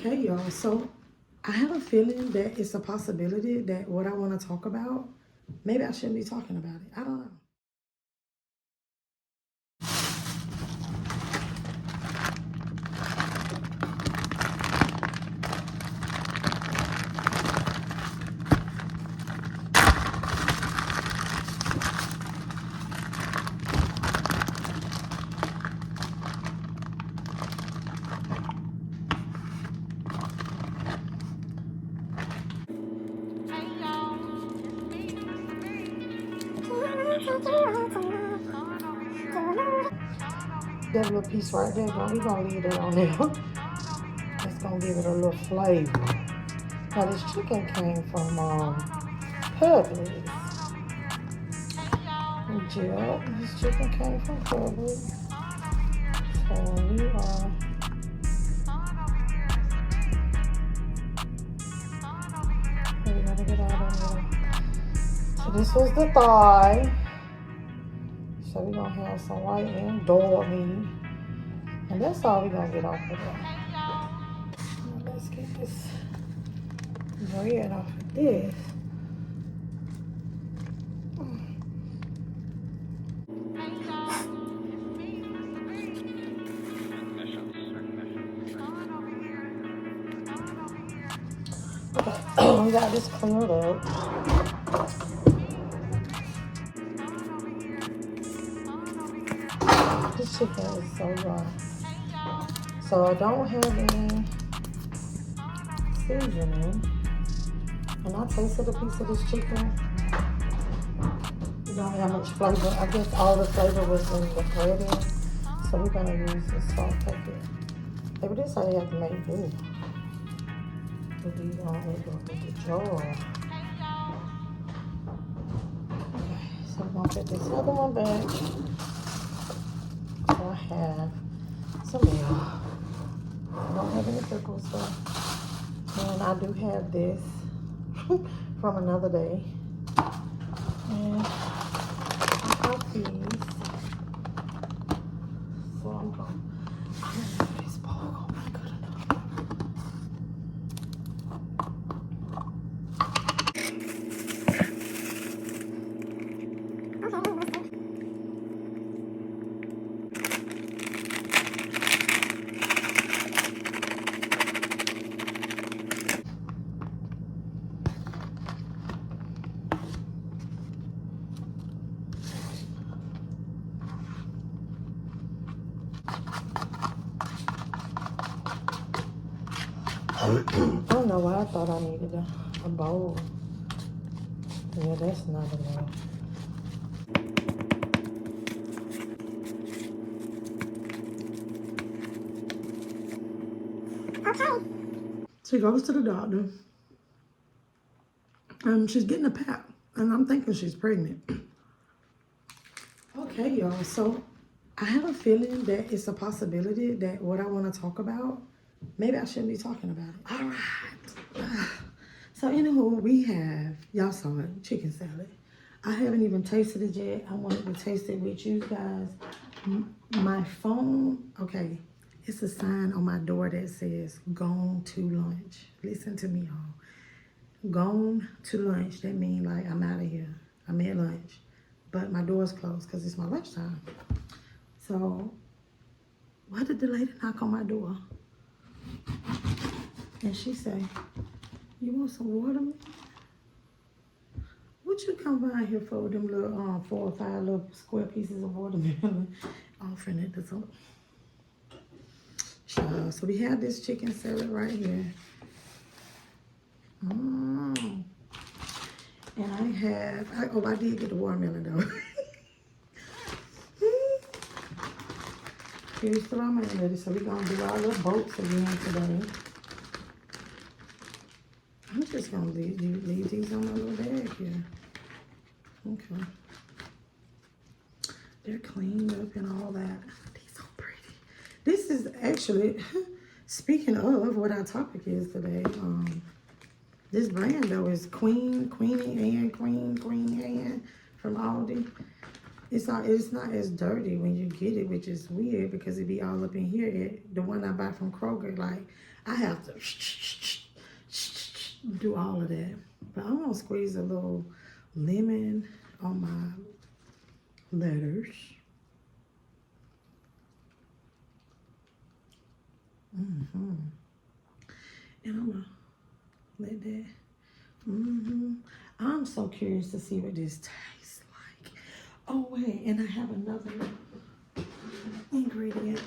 Okay, y'all. So I have a feeling that it's a possibility that what I want to talk about, maybe I shouldn't be talking about it. I don't know. That little piece right there, we're gonna leave that on there. That's gonna give it a little flavor. Now this chicken came from Publix. Yeah, this chicken came from Publix. So we're gonna get out of there. So this was the thigh. So we're gonna have some white and dog meat. And that's all we're gonna get off of there. Now let's get this bread off of this. Okay, we got this cleared up. This chicken is so dry. So I don't have any seasoning. And I tasted a piece of this chicken. It don't have much flavor. I guess all the flavor was in the breading. So we're gonna use this salt packet. Maybe this how you have to make do. With the jar. Okay, so I'm gonna put this other one back. So I have some meal. I don't have any pickles though. And I do have this from another day. And I got these. So I'm going to this bowl gonna be good enough. I don't know why I thought I needed a bowl. Yeah, that's not enough. Okay. She goes to the doctor. She's getting a pap. And I'm thinking she's pregnant. Okay, y'all. So I have a feeling that it's a possibility that what I want to talk about, maybe I shouldn't be talking about it. All right. So anywho, we have, y'all saw it, chicken salad. I haven't even tasted it yet. I wanted to taste it with you guys. My phone, okay, it's a sign on my door that says, gone to lunch. Listen to me, y'all. Gone to lunch, that means like I'm out of here. I'm at lunch. But my door's closed because it's my lunchtime. So, why did the lady knock on my door? And she say, you want some watermelon? What you come by here for with them little 4 or 5 little square pieces of watermelon? Offering it to some. So we have this chicken salad right here. And I did get the watermelon though. Here's the ramen ready. So we're gonna do our little boats again today. I'm just gonna leave these on my little bag here. Okay. They're cleaned up and all that. These so pretty. This is actually, speaking of what our topic is today, this brand though is Queenie and Queen Anne from Aldi. It's not as dirty when you get it, which is weird because it be all up in here. The one I buy from Kroger, like I have to do all of that. But I'm gonna squeeze a little lemon on my letters. And I'm gonna let that. I'm so curious to see what this tastes like. Oh wait, and I have another ingredient.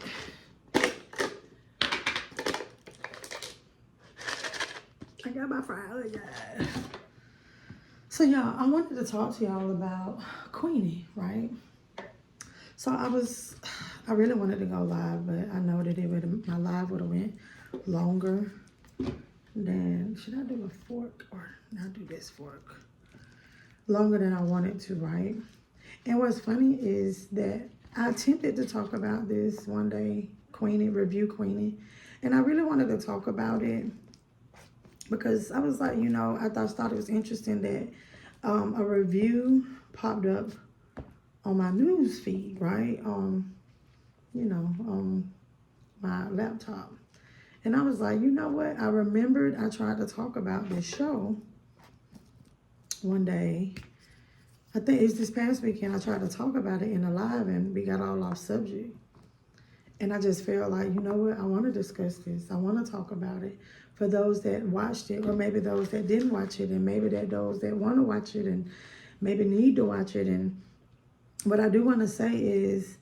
I got my fried guys. So y'all, I wanted to talk to y'all about Queenie, right? So I really wanted to go live, but I know that my live would have went longer than, should I do a fork or not do this fork? Longer than I wanted to, right? And what's funny is that I attempted to talk about this one day, review Queenie, and I really wanted to talk about it because I was like, I thought it was interesting that a review popped up on my news feed, right? On my laptop. And I was like, you know what? I remembered I tried to talk about this show one day. I think it's this past weekend. I tried to talk about it in a live and we got all off subject. And I just felt like, you know what? I want to discuss this. I want to talk about it for those that watched it, or maybe those that didn't watch it, and maybe those that want to watch it and maybe need to watch it. And what I do want to say is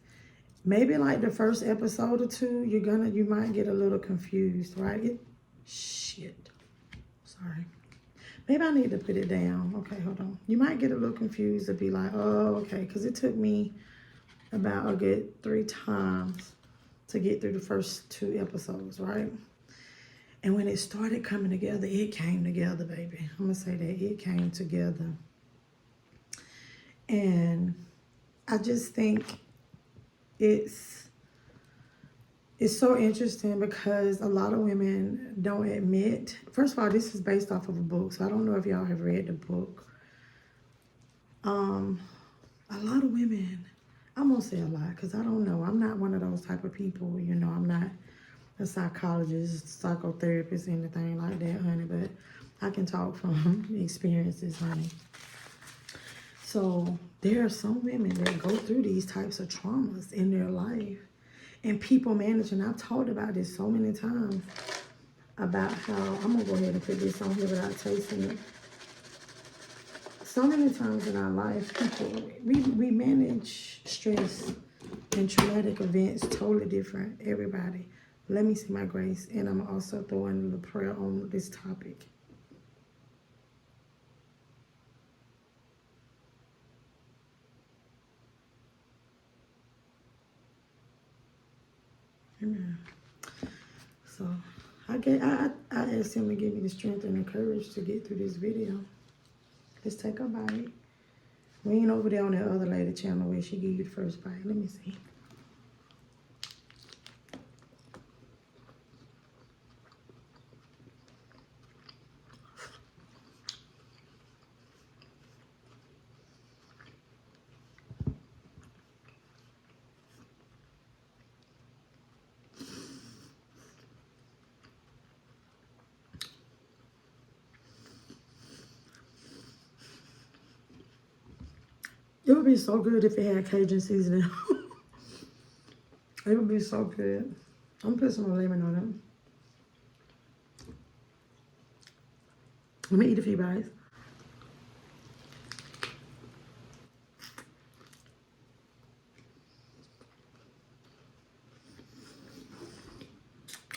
maybe like the first episode or two, you might get a little confused, right? Shit. Sorry. Maybe I need to put it down. Okay, hold on. You might get a little confused and be like, oh, okay. Because it took me about a good 3 times to get through the first 2 episodes, right? And when it started coming together, it came together, baby. I'm going to say that. It came together. And I just think it's so interesting because a lot of women don't admit. First of all, this is based off of a book, so I don't know if y'all have read the book. A lot of women, I'm gonna say a lot because I don't know. I'm not one of those type of people, I'm not a psychologist, psychotherapist, anything like that, honey, but I can talk from experiences, honey. So there are some women that go through these types of traumas in their life. And people managing, I've talked about this so many times about how, I'm going to go ahead and put this on here without tasting it. So many times in our life, people, we manage stress and traumatic events totally different, everybody. Let me see my grace, and I'm also throwing a little prayer on this topic. Amen. So I asked him to give me the strength and the courage to get through this video. Let's take a bite. We ain't over there on that other lady channel where she give you the first bite. Let me see. It would be so good if it had Cajun seasoning. It would be so good. I'm gonna put some lemon on it. Let me eat a few bites.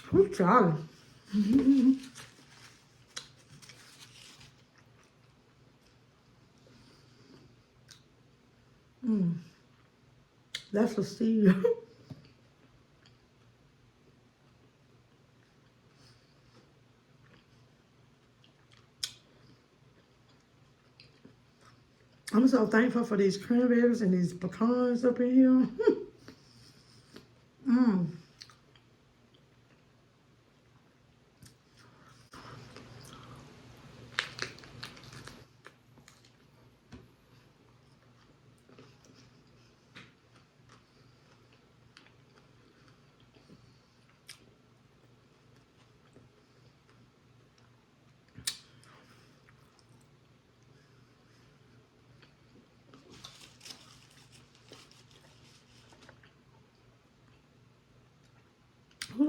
Who's Charlie? That's a seed. I'm so thankful for these cranberries and these pecans up in here.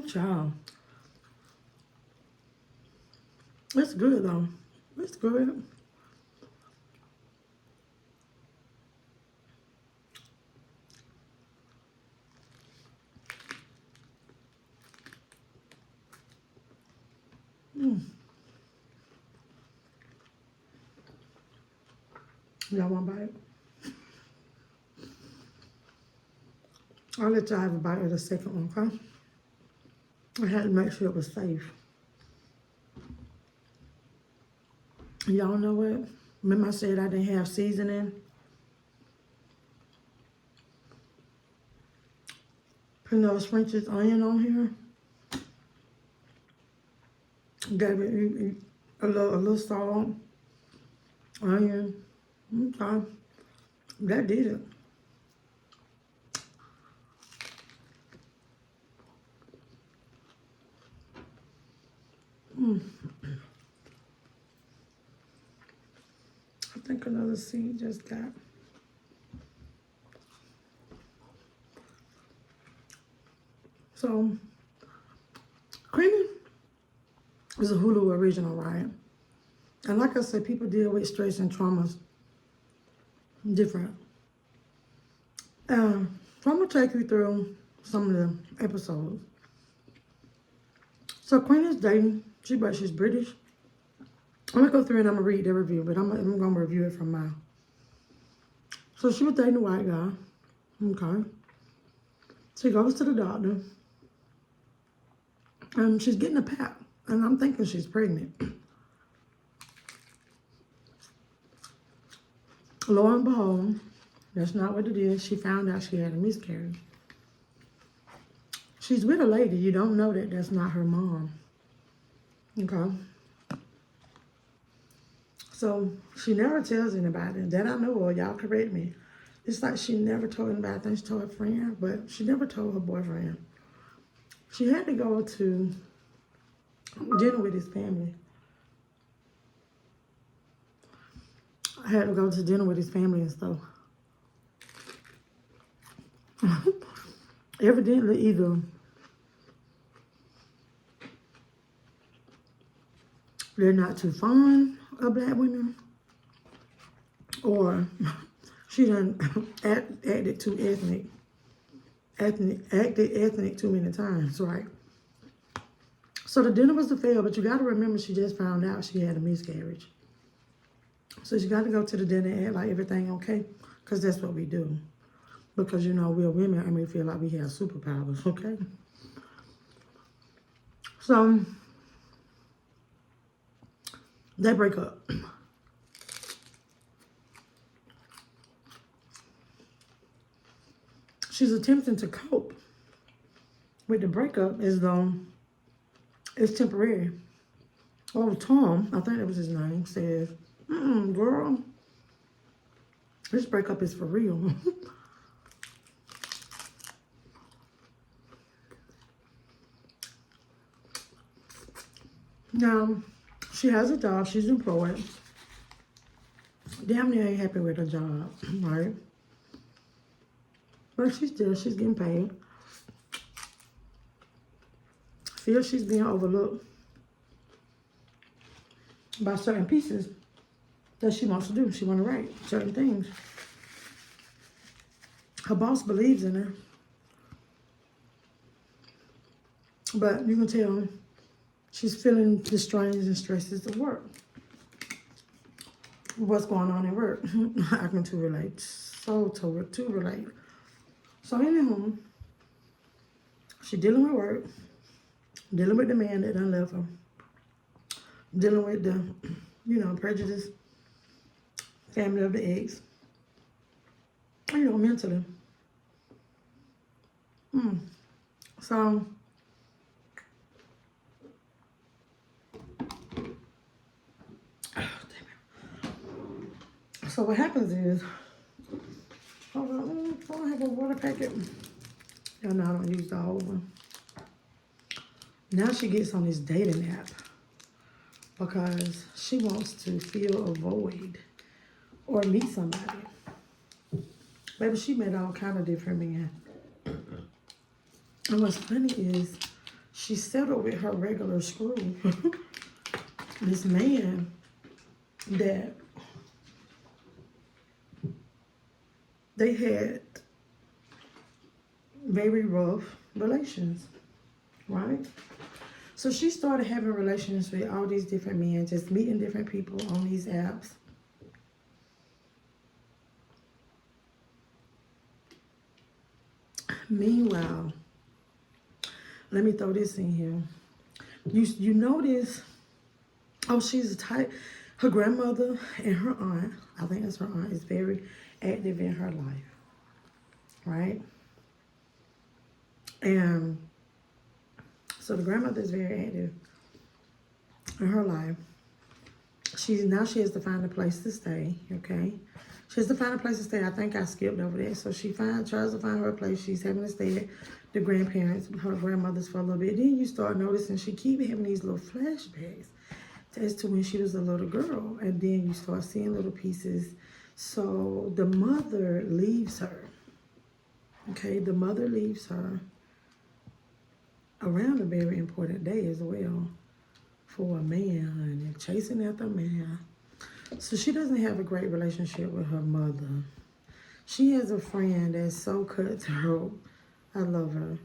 Child. It's good though. It's good. Y'all want to bite? I'll let y'all have a bite of the second one, okay? I had to make sure it was safe. Y'all know what? Remember I said I didn't have seasoning? Put those French's onion on here. Gave it a little salt, onion. Okay. That did it. I think another seed just got. So, Queenie is a Hulu original, right? And like I said, people deal with stress and traumas different. So I'm going to take you through some of the episodes. So Queenie's dating, she's British. I'm going to go through and I'm going to read the review, but I'm going to review it from mine. So she was dating a white guy. Okay. She goes to the doctor. And she's getting a pap. And I'm thinking she's pregnant. Lo and behold, that's not what it is. She found out she had a miscarriage. She's with a lady. You don't know that that's not her mom. Okay. So she never tells anybody. That I know of. Y'all correct me. It's like she never told anybody. I think she told her friend, but she never told her boyfriend. She had to go to dinner with his family. I had to go to dinner with his family and stuff. Evidently, either they're not too fond of black women, or she done acted too ethnic. Acted ethnic too many times, right? So the dinner was a fail, but you got to remember she just found out she had a miscarriage. So she got to go to the dinner and act like everything okay, because that's what we do. Because, you know, we're women and we feel like we have superpowers, okay? So they break up. She's attempting to cope with the breakup as though it's temporary. Oh, Tom, I think that was his name, says, girl, this breakup is for real. Now, she has a job. She's employed. Damn near ain't happy with her job, right? But she's getting paid. Feels she's being overlooked by certain pieces that she wants to do. She wants to write certain things. Her boss believes in her. But you can tell she's feeling the strains and stresses of work. What's going on at work? I can too relate. So to relate. So anywho, she's dealing with work, dealing with the man that done left her, dealing with the, you know, prejudice, family of the ex, you know, mentally. So so what happens is, hold on, I have a water packet. Y'all know I don't use the whole one. Now she gets on this dating app because she wants to fill a void or meet somebody. Baby, she met all kind of different men. And what's funny is she settled with her regular screw. This man that they had very rough relations, right? So she started having relations with all these different men, just meeting different people on these apps. Meanwhile, let me throw this in here. You notice, oh, she's a type, her grandmother and her aunt, I think that's her aunt, is very active in her life, right? And so the grandmother is very active in her life. She has to find a place to stay, okay? She has to find a place to stay. I think I skipped over that. So she tries to find her a place. She's having to stay at the grandparents, her grandmother's for a little bit. Then you start noticing she keeps having these little flashbacks as to when she was a little girl. And then you start seeing little pieces. So the mother leaves her. Okay, the mother leaves her around a very important day as well for a man, honey, chasing after a man. So she doesn't have a great relationship with her mother. She has a friend that's so cutthroat. I love her.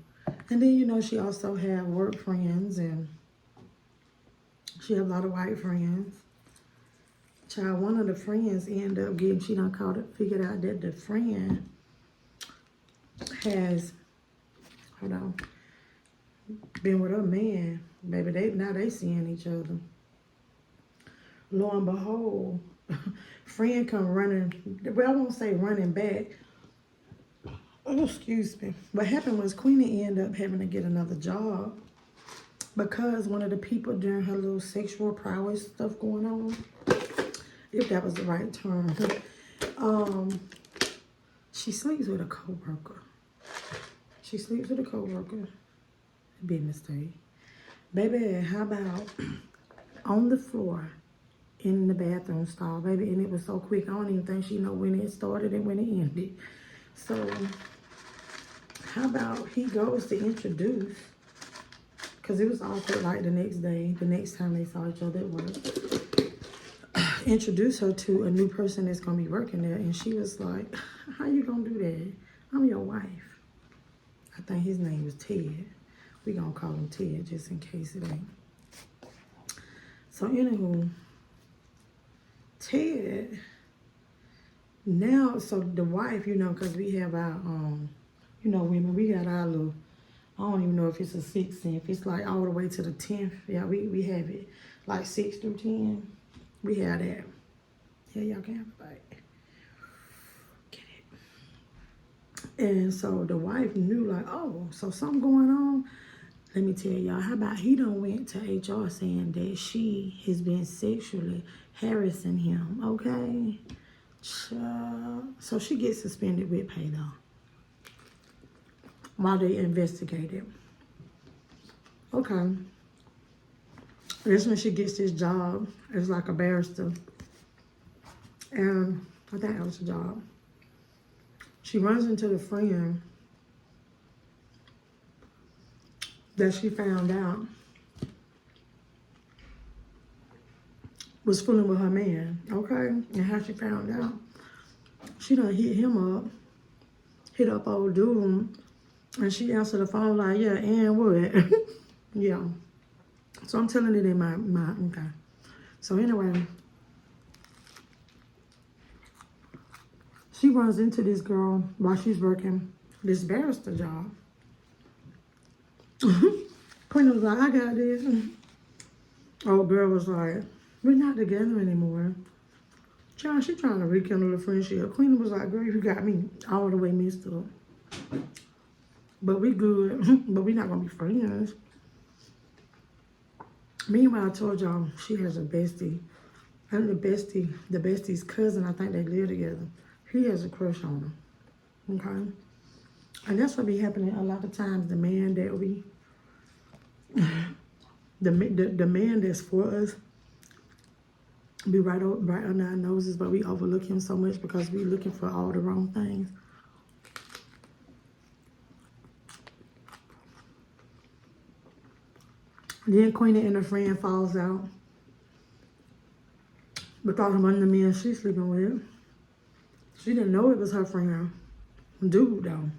And then, you know, she also have work friends, and she have a lot of white friends. Child, one of the friends ended up getting, she done figured out that the friend has, hold on, been with her man. Baby, now they seeing each other. Lo and behold, friend come running, well, I won't say running back. Oh, excuse me. What happened was Queenie ended up having to get another job because one of the people during her little sexual prowess stuff going on, if that was the right term, she sleeps with a co-worker. She sleeps with a co-worker. Big mistake. Baby, how about on the floor in the bathroom stall, baby, and it was so quick. I don't even think she know when it started and when it ended. So, how about he goes to introduce, because it was awkward like the next day, the next time they saw each other at work, introduce her to a new person that's going to be working there. And she was like, how you going to do that? I'm your wife. I think his name was Ted. We going to call him Ted just in case it ain't. So, anywho, Ted, now, so the wife, you know, because we have our, you know, women, we got our little, I don't even know if it's a 6th sense. It's like all the way to the 10th. Yeah, we have it. Like 6 through 10. We have that. Yeah, y'all can have a bite. Get it. And so the wife knew, like, oh, so something going on. Let me tell y'all, how about he done went to HR saying that she has been sexually harassing him, okay? So she gets suspended with pay, though, while they investigate it. Okay. That's when she gets this job as like a barrister. And I think that was the job. She runs into the friend that she found out was fooling with her man, okay? And how she found out, she done hit him up, hit up old dude, and she answered the phone like, yeah, and what? Yeah. So I'm telling it in my, okay. So anyway, she runs into this girl while she's working this barrister job. Queenie was like, I got this. Old girl was like, we're not together anymore. Child, she trying to rekindle a friendship. Queenie was like, girl, you got me all the way messed up. But we good, but we not gonna be friends. Meanwhile, I told y'all she has a bestie. And the bestie's cousin, I think they live together. He has a crush on her. Okay? And that's what be happening a lot of times. The man that we, the man that's for us, be right under our noses, but we overlook him so much because we looking for all the wrong things. Then Queenie and her friend falls out because one of the men she's sleeping with. She didn't know it was her friend. Dude, though.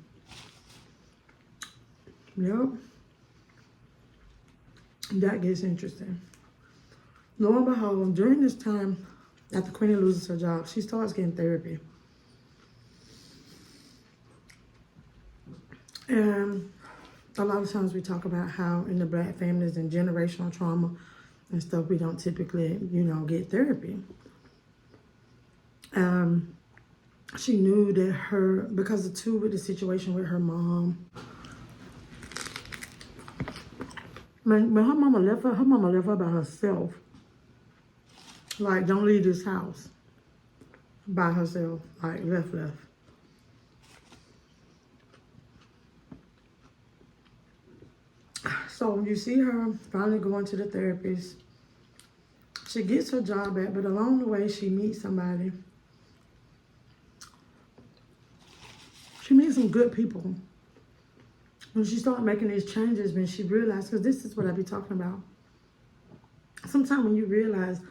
Yep. That gets interesting. Lo and behold, during this time, after Queenie loses her job, she starts getting therapy. And a lot of times we talk about how in the Black families and generational trauma and stuff, we don't typically, get therapy. She knew that because of too with the situation with her mom, when her mama left her by herself. Like, don't leave this house by herself. Like, left. So you see her finally going to the therapist. She gets her job back, but along the way, she meets somebody. She meets some good people. When she started making these changes, when she realized, because this is what I be talking about. Sometimes when you realize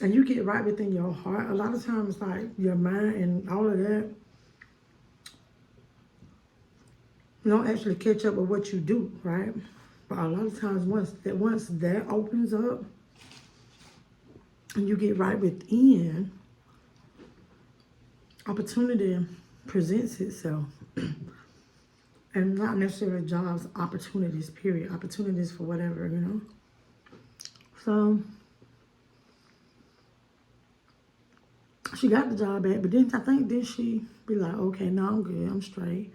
and you get right within your heart, a lot of times, like, your mind and all of that, you don't actually catch up with what you do, right? But a lot of times, once that opens up, and you get right within, opportunity presents itself. And not necessarily jobs, opportunities, period. Opportunities for whatever, So, she got the job back, but then she be like, okay, no, I'm good, I'm straight.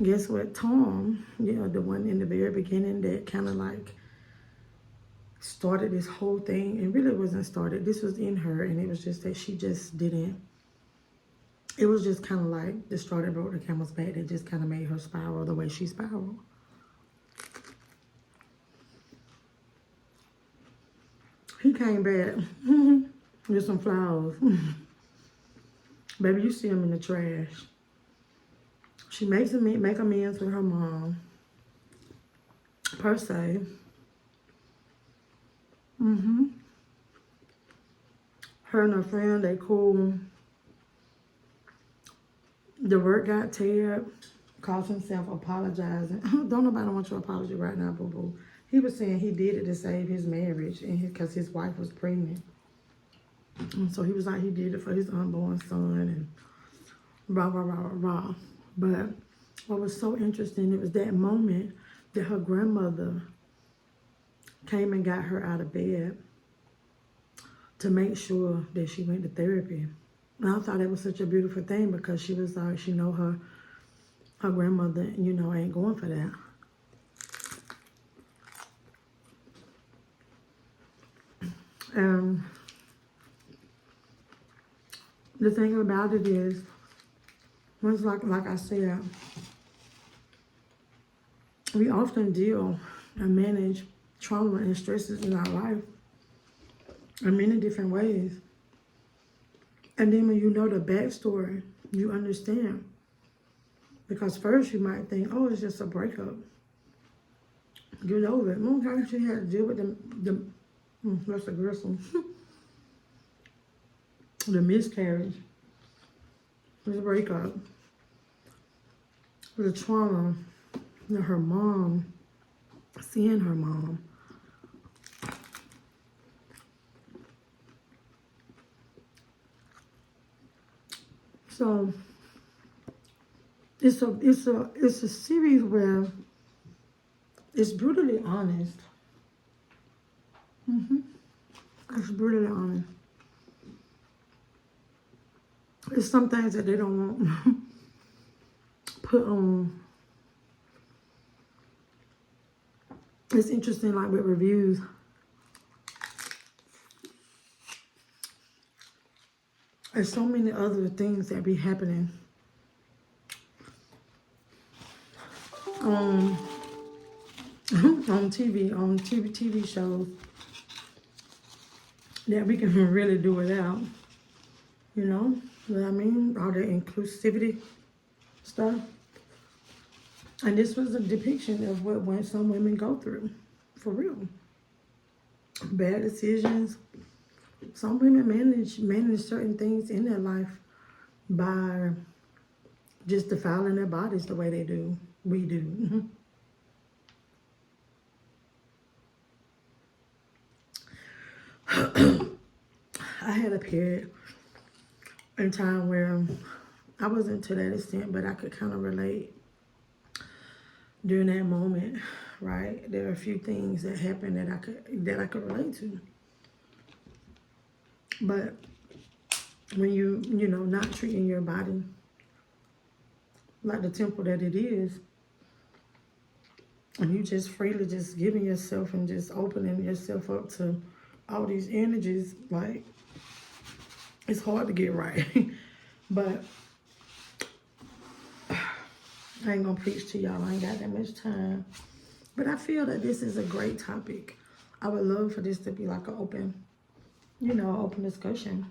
Guess what? Tom, the one in the very beginning that kind of like started this whole thing, and really wasn't started. This was in her, and it was just that she just didn't. It was just kind of like the straw that broke the camel's back that just kind of made her spiral the way she spiraled. He came back with some flowers. Baby, you see him in the trash. She make amends with her mom, per se. Her and her friend, they cool. The work got teared. Calls himself apologizing. Don't nobody want your apology right now, boo-boo. He was saying he did it to save his marriage because his wife was pregnant. And so he was like, he did it for his unborn son and blah, blah, blah, blah, blah. But what was so interesting, it was that moment that her grandmother came and got her out of bed to make sure that she went to therapy. And I thought that was such a beautiful thing because she was like, she know her grandmother, ain't going for that. And the thing about it is, once like I said, we often deal and manage trauma and stresses in our life in many different ways. And then when you know the backstory, you understand. Because first you might think, oh, it's just a breakup. Get over it. Okay, she had to deal with that's a grissom. The miscarriage. The breakup. The trauma. Her mom. Seeing her mom. So it's a series where it's brutally honest. It's brutally honest. It's some things that they don't want put on. It's interesting, like with reviews. There's so many other things that be happening on TV shows that we can really do without. You know what I mean? All the inclusivity stuff. And this was a depiction of what some women go through, for real. Bad decisions. Some women manage certain things in their life by just defiling their bodies the way they do. We do. I had a period in time where I wasn't to that extent, but I could kind of relate during that moment, right? There are a few things that happened that I could relate to. But when you not treating your body like the temple that it is, and you just freely just giving yourself and just opening yourself up to all these energies, like, it's hard to get right. But I ain't gonna preach to y'all. I ain't got that much time. But I feel that this is a great topic. I would love for this to be like an open, open discussion.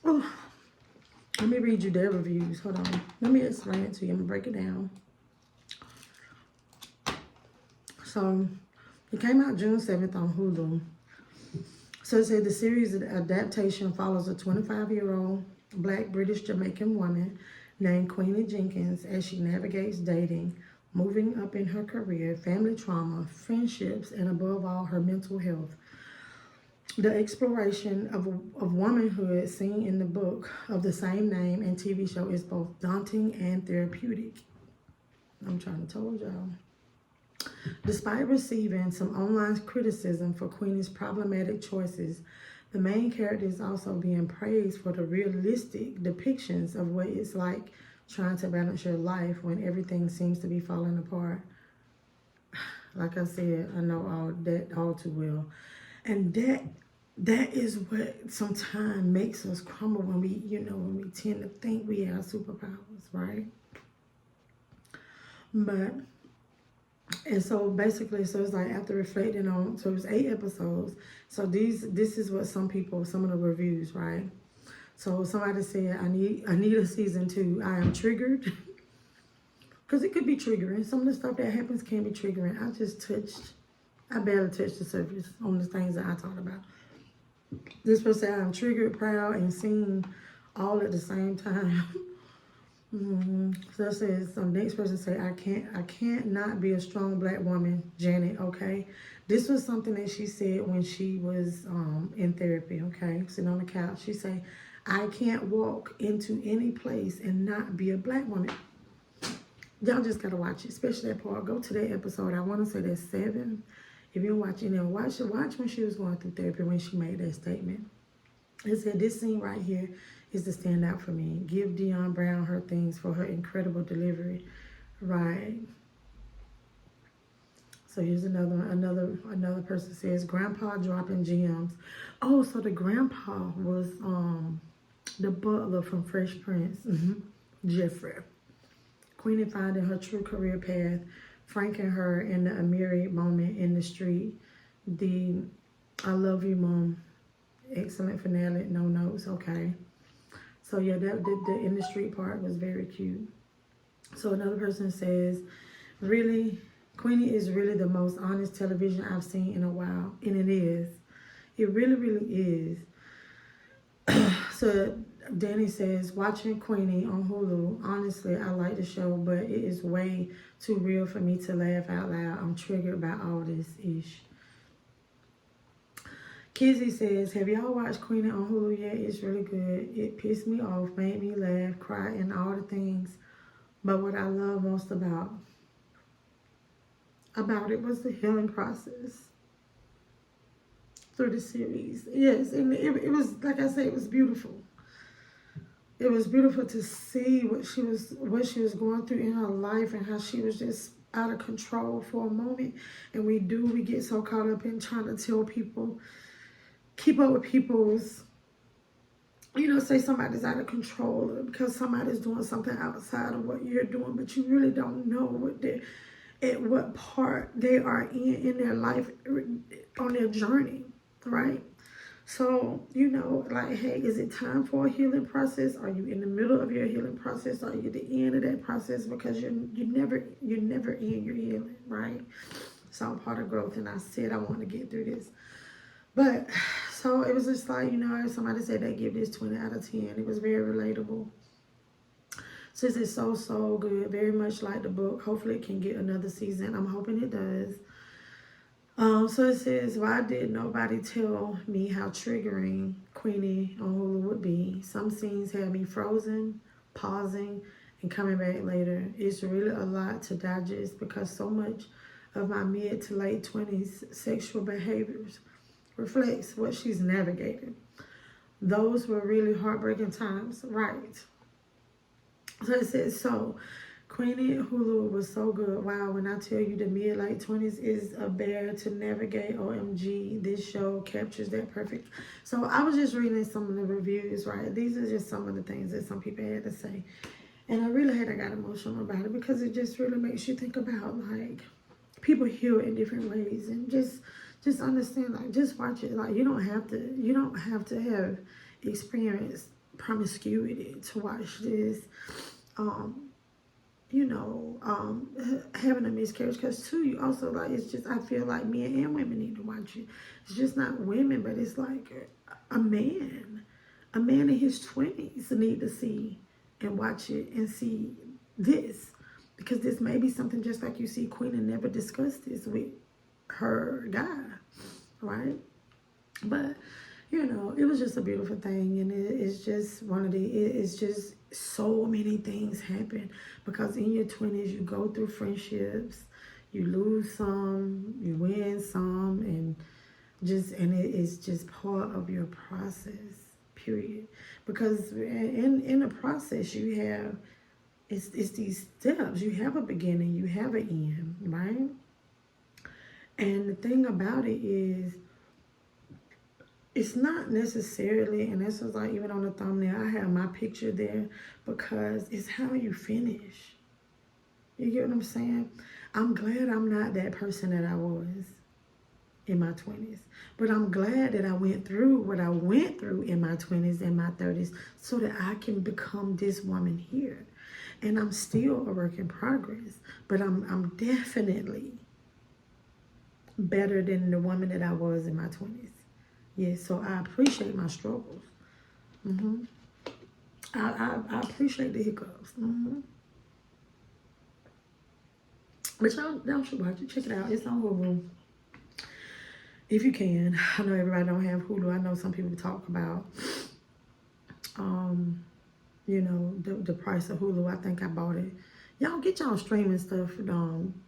Oh, let me read you their reviews. Hold on. Let me explain it to you. I'm gonna break it down. So, it came out June 7th on Hulu. So it said the series adaptation follows a 25-year-old Black British Jamaican woman named Queenie Jenkins as she navigates dating, moving up in her career, family trauma, friendships, and above all, her mental health. The exploration of womanhood seen in the book of the same name and TV show is both daunting and therapeutic. I'm trying to tell y'all. Despite receiving some online criticism for Queenie's problematic choices, the main character is also being praised for the realistic depictions of what it's like trying to balance your life when everything seems to be falling apart. Like I said, I know all too well. And that is what sometimes makes us crumble when we tend to think we have superpowers, right? And so basically, so it's like after reflecting on, so it was 8 episodes. So this is what some of the reviews, right? So somebody said, I need a season 2. I am triggered. Because it could be triggering. Some of the stuff that happens can be triggering. I barely touched the surface on the things that I talked about. This person said, I'm triggered, proud, and seen all at the same time. So it says, next person say, I can't not be a strong Black woman, Janet, okay? This was something that she said when she was in therapy, okay? Sitting on the couch. She said, I can't walk into any place and not be a Black woman. Y'all just gotta watch it, especially that part. Go to that episode. I want to say that's 7. If you're watching it, watch when she was going through therapy, when she made that statement. It said, this scene right here is the standout for me. Give Dionne Brown her things for her incredible delivery. Right. So here's another person says, Grandpa dropping gems. Oh, so the grandpa was the butler from Fresh Prince, Jeffrey. Queenie finding her true career path, Frank and her in the Amiri moment in the street. The I love you, Mom. Excellent finale, no notes, okay. So yeah, the in the street part was very cute. So another person says, really, Queenie is really the most honest television I've seen in a while. And it is. It really, really is. So Danny says, watching Queenie on Hulu, honestly, I like the show, but it is way too real for me to laugh out loud. I'm triggered by all this ish. Kizzy says, have y'all watched Queenie on Hulu yet? It's really good. It pissed me off, made me laugh, cry, and all the things. But what I love most about it was the healing process through the series. Yes, and it was, like I said, it was beautiful. It was beautiful to see what she was going through in her life and how she was just out of control for a moment. And we get so caught up in trying to tell people, keep up with people's, say somebody's out of control because somebody's doing something outside of what you're doing, but you really don't know what part they are in their life, on their journey, right? So, you know, like, hey, is it time for a healing process? Are you in the middle of your healing process? Are you at the end of that process? Because you're never in your healing, right? So I'm part of growth, and I said I want to get through this. But so it was just like, you know, somebody said they give this 20 out of 10. It was very relatable. Since it's so good, very much like the book. Hopefully it can get another season. I'm hoping it does. So it says, why did nobody tell me how triggering Queenie on Hulu would be? Some scenes had me frozen, pausing, and coming back later. It's really a lot to digest because so much of my mid to late 20s sexual behaviors reflects what she's navigated. Those were really heartbreaking times, right? So it says, so Queenie Hulu was so good. Wow, when I tell you the mid-late 20s is a bear to navigate, OMG, this show captures that perfect. So I was just reading some of the reviews, right? These are just some of the things that some people had to say. And I got emotional about it because it just really makes you think about, like, people heal in different ways, and just understand, like, just watch it. Like, you don't have to have experienced promiscuity to watch this. You know, having a miscarriage, because too, you also, like, it's just, I feel like men and women need to watch it. It's just not women, but it's like a man in his 20s need to see and watch it and see this, because this may be something just like you see Queen and never discussed this with her guy, right? But you know, it was just a beautiful thing, and it's just it's just so many things happen, because in your 20s you go through friendships, you lose some, you win some, and it's just part of your process, period. Because in the process you have, it's these steps. You have a beginning, you have an end, right? And the thing about it is, it's not necessarily, and this was like even on the thumbnail, I have my picture there, because it's how you finish. You get what I'm saying? I'm glad I'm not that person that I was in my 20s. But I'm glad that I went through what I went through in my 20s and my 30s so that I can become this woman here. And I'm still a work in progress, but I'm definitely better than the woman that I was in my 20s. Yes, so I appreciate my struggles. I appreciate the hiccups. But y'all should watch it. Check it out. It's on Hulu. If you can. I know everybody don't have Hulu. I know some people talk about, you know, the price of Hulu. I think I bought it. Y'all get y'all streaming stuff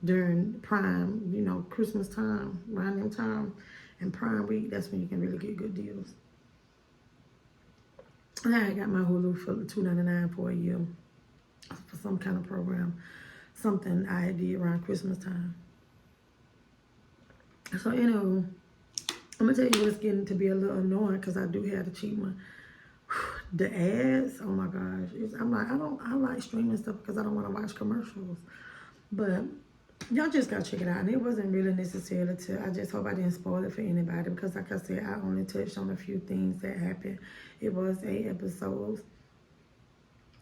during Prime, you know, Christmas time, around them time, and Prime Week. That's when you can really get good deals. And I got my Hulu for $2.99 for a year for some kind of program, something I did around Christmas time. So, you know, I'm gonna tell you what's getting to be a little annoying, because I do have the cheap one. The ads, oh my gosh. I'm like, I like streaming stuff because I don't want to watch commercials. But y'all just gotta check it out. And it wasn't really necessarily I just hope I didn't spoil it for anybody, because like I said, I only touched on a few things that happened. It was 8 episodes.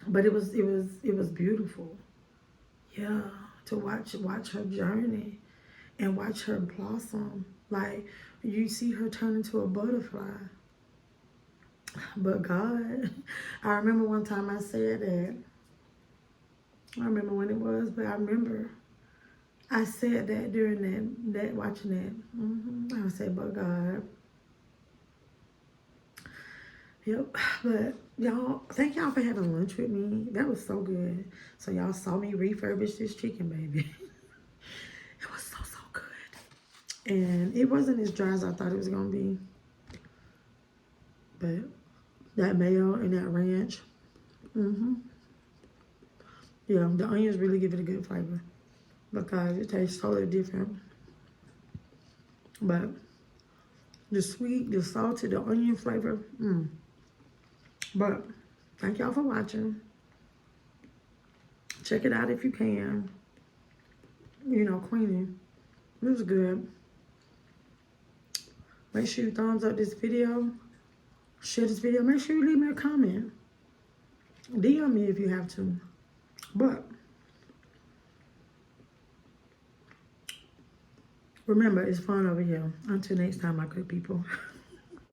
But it was beautiful. Yeah, to watch her journey and watch her blossom. Like, you see her turn into a butterfly. But God, I remember one time I said that, I remember when it was, but I remember I said that during that watching that. I said, but God. Yep. But y'all, thank y'all for having lunch with me. That was so good. So y'all saw me refurbish this chicken, baby. It was so good. And it wasn't as dry as I thought it was going to be. But that mayo and that ranch. Yeah, the onions really give it a good flavor, because it tastes totally different. But the sweet, the salty, the onion flavor. But thank y'all for watching. Check it out if you can. You know, Queenie, it was good. Make sure you thumbs up this video. share this video. Make sure you leave me a comment. DM me if you have to. But remember, it's fun over here. Until next time, my good people.